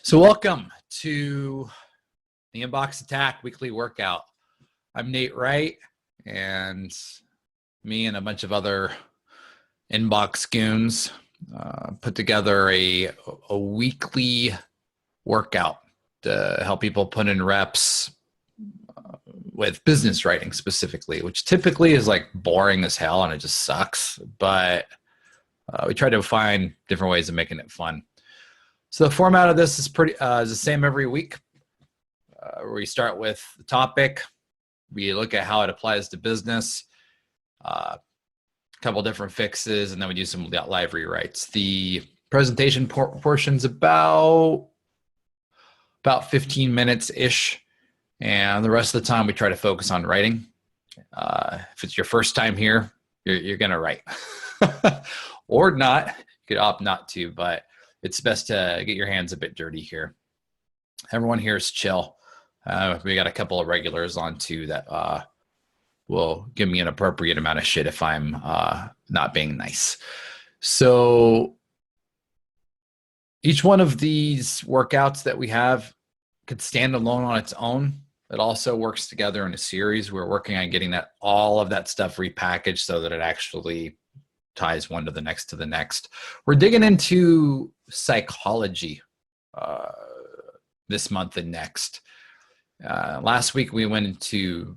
So welcome to the Inbox Attack Weekly Workout. I'm Nate Wright, and me and a bunch of other inbox goons put together a weekly workout to help people put in reps with business writing specifically, which typically is like boring as hell and it just sucks. But we try to find different ways of making it fun. So the format of this is is the same every week. We start with the topic. We look at how it applies to business, a couple different fixes, and then we do some live rewrites. The presentation portion's about 15 minutes-ish, and the rest of the time we try to focus on writing. If it's your first time here, you're going to write. Or not. You could opt not to, but it's best to get your hands a bit dirty here. Everyone here is chill. We got a couple of regulars on too that will give me an appropriate amount of shit if I'm not being nice. So each one of these workouts that we have could stand alone on its own. It also works together in a series. We're working on getting all of that stuff repackaged so that it actually ties one to the next. We're digging into psychology this month and next. Last week we went into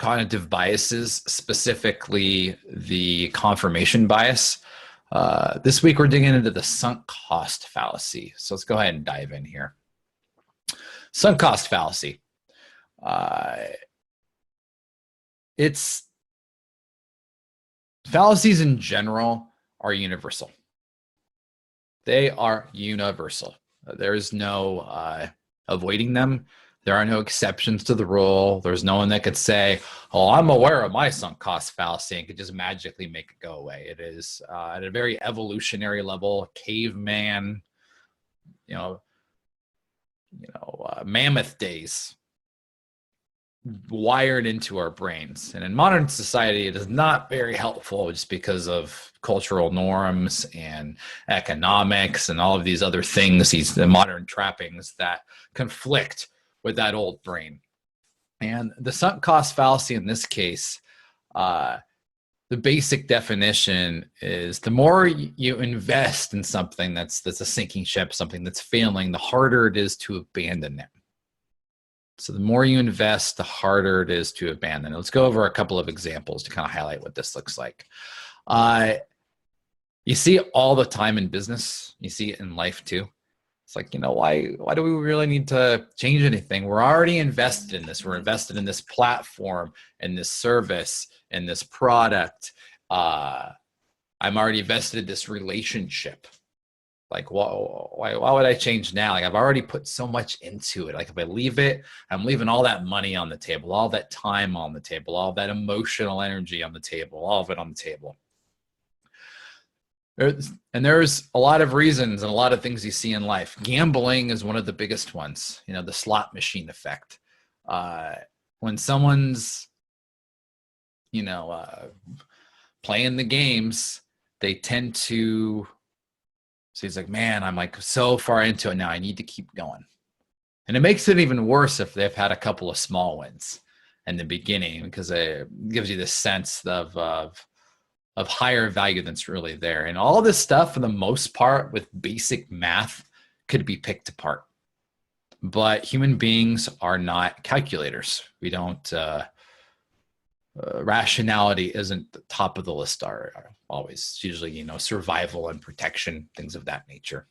cognitive biases, specifically the confirmation bias. This week we're digging into the sunk cost fallacy. So let's go ahead and dive in here. Sunk cost fallacy. Fallacies in general are universal. They are universal. There is no avoiding them. There are no exceptions to the rule. There's no one that could say, oh, I'm aware of my sunk cost fallacy and could just magically make it go away. It is at a very evolutionary level, caveman, mammoth days, wired into our brains. And in modern society, it is not very helpful just because of cultural norms and economics and all of these other things, the modern trappings that conflict with that old brain. And the sunk cost fallacy in this case, the basic definition is the more you invest in something that's a sinking ship, something that's failing, the harder it is to abandon it. So the more you invest, the harder it is to abandon. Let's go over a couple of examples to kind of highlight what this looks like. You see it all the time in business. You see it in life too. It's like, why do we really need to change anything? We're already invested in this. We're invested in this platform, in this service, in this product. I'm already invested in this relationship. Like, why would I change now? Like, I've already put so much into it. Like, if I leave it, I'm leaving all that money on the table, all that time on the table, all that emotional energy on the table, all of it on the table. There's a lot of reasons and a lot of things you see in life. Gambling is one of the biggest ones, the slot machine effect. When someone's, playing the games, they tend to, so he's like, man, I'm like so far into it now. I need to keep going. And it makes it even worse if they've had a couple of small wins in the beginning, because it gives you this sense of higher value that's really there. And all this stuff, for the most part, with basic math, could be picked apart. But human beings are not calculators. We don't, rationality isn't the top of the list always. It's usually, survival and protection, things of that nature.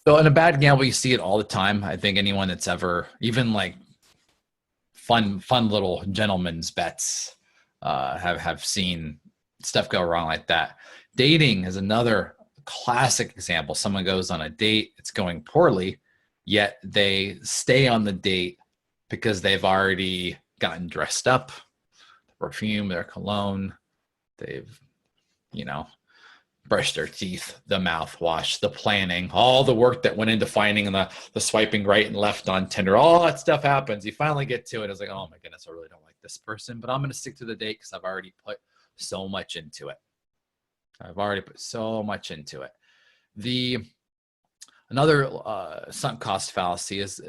So in a bad gamble, you see it all the time. I think anyone that's ever, even like fun little gentlemen's bets, have seen stuff go wrong like that. Dating is another classic example. Someone goes on a date, it's going poorly, yet they stay on the date because they've already gotten dressed up, the perfume, their cologne, they've, brushed their teeth, the mouthwash, the planning, all the work that went into finding the swiping right and left on Tinder, all that stuff happens. You finally get to it. It's like, oh my goodness, I really don't like this person, but I'm going to stick to the date because I've already put so much into it. The Another sunk cost fallacy is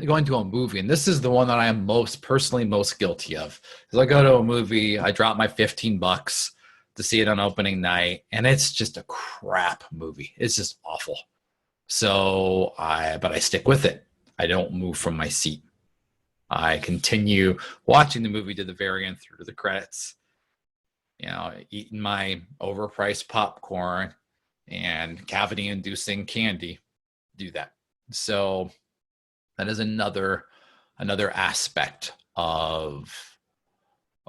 going to a movie. And this is the one that I am personally most guilty of. Is I go to a movie, I drop my $15 to see it on opening night, and it's just a crap movie. It's just awful. But I stick with it. I don't move from my seat. I continue watching the movie to the very end through to the credits, eating my overpriced popcorn and cavity-inducing candy. Do that. So that is another aspect of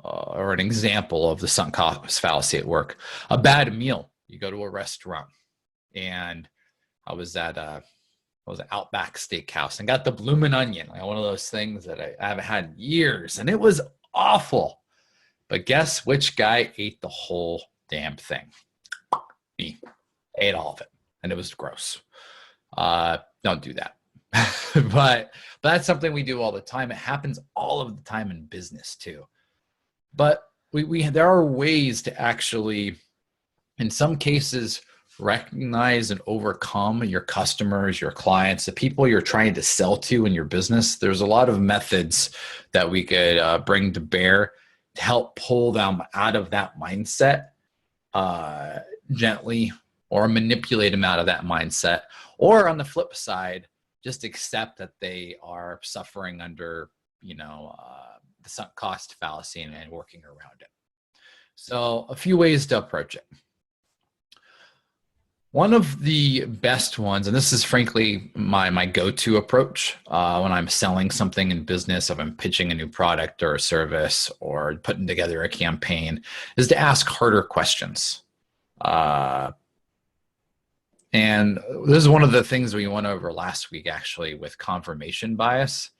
or an example of the sunk cost fallacy at work. A bad meal. You go to a restaurant, and I was at Outback Steakhouse and got the bloomin' onion, like one of those things that I haven't had in years, and it was awful. But guess which guy ate the whole damn thing? Me. Ate all of it, and it was gross. Don't do that. but that's something we do all the time. It happens all of the time in business too. But there are ways to actually, in some cases, recognize and overcome your customers, your clients, the people you're trying to sell to in your business. There's a lot of methods that we could bring to bear to help pull them out of that mindset gently, or manipulate them out of that mindset. Or on the flip side, just accept that they are suffering under, the sunk cost fallacy and working around it. So a few ways to approach it. One of the best ones, and this is frankly my go-to approach when I'm selling something in business, if I'm pitching a new product or a service or putting together a campaign, is to ask harder questions. And this is one of the things we went over last week, actually, with confirmation bias,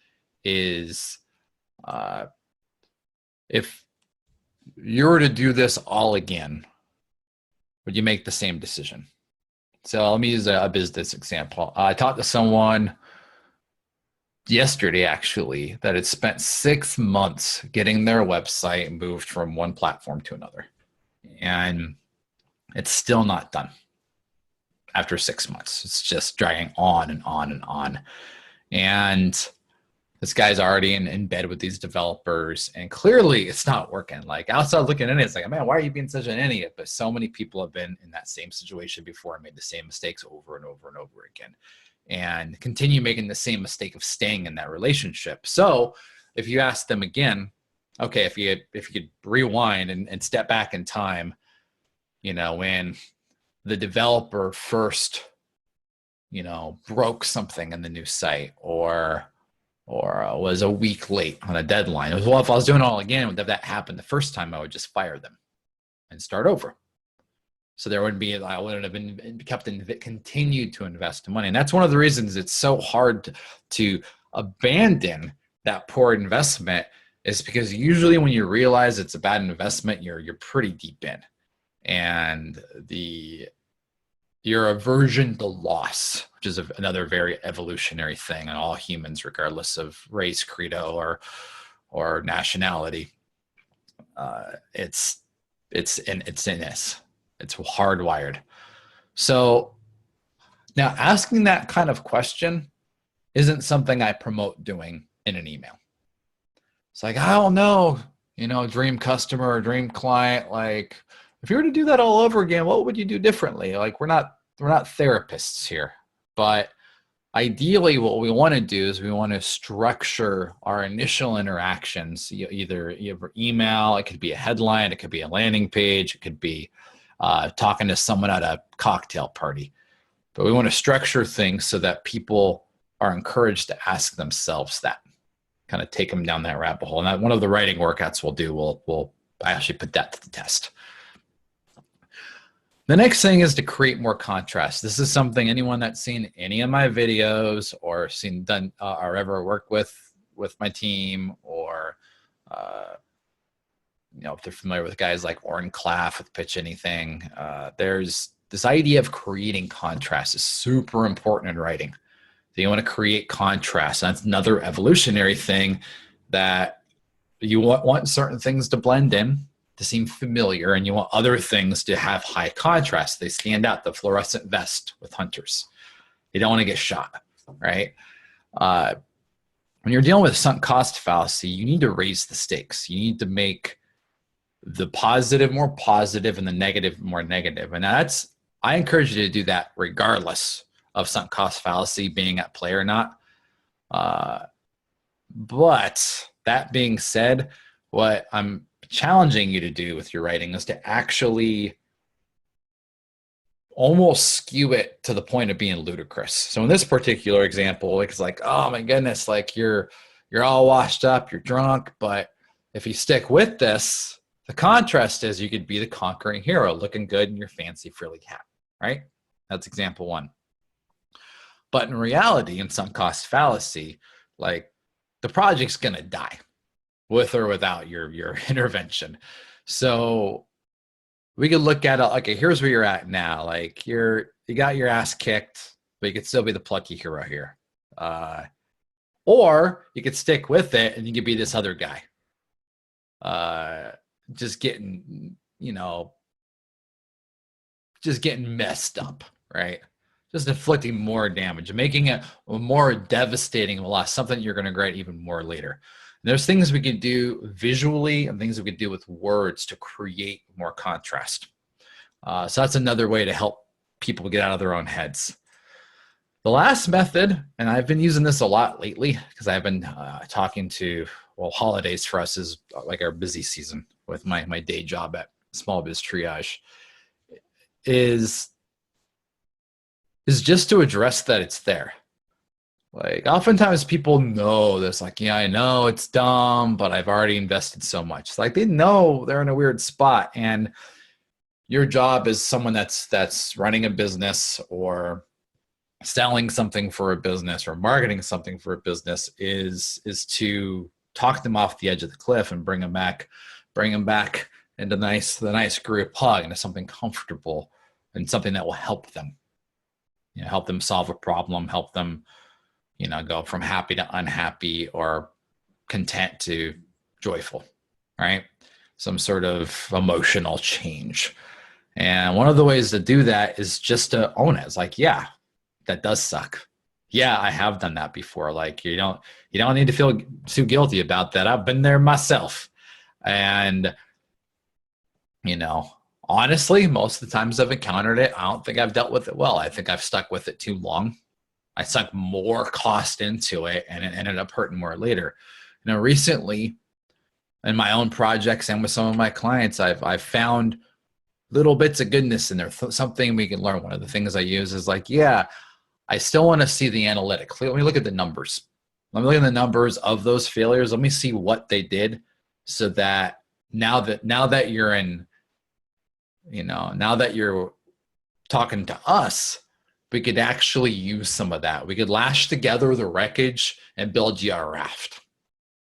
is if you were to do this all again, would you make the same decision? So let me use a business example. I talked to someone yesterday, actually, that had spent 6 months getting their website moved from one platform to another. And it's still not done after 6 months. It's just dragging on and on and on. And this guy's already in bed with these developers, and clearly it's not working. Like, outside looking in, it's like, man, why are you being such an idiot? But so many people have been in that same situation before and made the same mistakes over and over and over again, and continue making the same mistake of staying in that relationship. So if you ask them again, okay, if you could rewind and step back in time, when the developer first, broke something in the new site, or was a week late on a deadline. It was, well, if I was doing it all again, if that happened the first time, I would just fire them and start over. So I wouldn't have been continued to invest money. And that's one of the reasons it's so hard to abandon that poor investment, is because usually when you realize it's a bad investment, you're pretty deep in. And your aversion to loss, which is another very evolutionary thing in all humans, regardless of race, credo, or nationality. It's in us. It's hardwired. So now asking that kind of question isn't something I promote doing in an email. It's like, I don't know, dream customer or dream client, like, if you were to do that all over again, what would you do differently? Like, we're not therapists here, but ideally what we want to do is we want to structure our initial interactions, either email, it could be a headline, it could be a landing page, it could be talking to someone at a cocktail party. But we want to structure things so that people are encouraged to ask themselves that, kind of take them down that rabbit hole. And one of the writing workouts we'll do, we'll actually put that to the test. The next thing is to create more contrast. This is something anyone that's seen any of my videos or or ever worked with my team, or if they're familiar with guys like Orrin Claff with Pitch Anything, there's this idea of creating contrast is super important in writing. So you want to create contrast. That's another evolutionary thing, that you want certain things to blend in, to seem familiar, and you want other things to have high contrast. They stand out, the fluorescent vest with hunters. You don't want to get shot, right? When you're dealing with sunk cost fallacy, you need to raise the stakes. You need to make the positive more positive and the negative more negative. And I encourage you to do that regardless of sunk cost fallacy being at play or not. But that being said, what I'm challenging you to do with your writing is to actually almost skew it to the point of being ludicrous. So in this particular example, it's like, oh my goodness, like you're all washed up, you're drunk, but if you stick with this, the contrast is you could be the conquering hero, looking good in your fancy frilly hat, right? That's example one. But in reality, in sunk cost fallacy, like the project's gonna die with or without your intervention. So we could look at it, okay, here's where you're at now. Like you got your ass kicked, but you could still be the plucky hero here. Or you could stick with it and you could be this other guy. Just getting messed up, right? Just inflicting more damage, making it a more devastating loss, something you're going to regret even more later. And there's things we can do visually and things we can do with words to create more contrast. So that's another way to help people get out of their own heads. The last method, and I've been using this a lot lately because I've been talking to, holidays for us is like our busy season with my day job at Small Biz Triage, is just to address that it's there. Like oftentimes people know this, like, yeah, I know it's dumb, but I've already invested so much. It's like they know they're in a weird spot, and your job as someone that's running a business or selling something for a business or marketing something for a business is to talk them off the edge of the cliff and bring them back into the nice group hug, into something comfortable and something that will help them. Help them solve a problem, help them, go from happy to unhappy or content to joyful, right? Some sort of emotional change. And one of the ways to do that is just to own it. It's like, yeah, that does suck. Yeah, I have done that before. Like you don't need to feel too guilty about that. I've been there myself. And, honestly, most of the times I've encountered it, I don't think I've dealt with it well. I think I've stuck with it too long. I sunk more cost into it and it ended up hurting more later. Recently in my own projects and with some of my clients, I've found little bits of goodness in there, something we can learn. One of the things I use is like, yeah, I still want to see the analytics. Let me look at the numbers. Let me look at the numbers of those failures. Let me see what they did so that now that you're in, now that you're talking to us, we could actually use some of that. We could lash together the wreckage and build you a raft.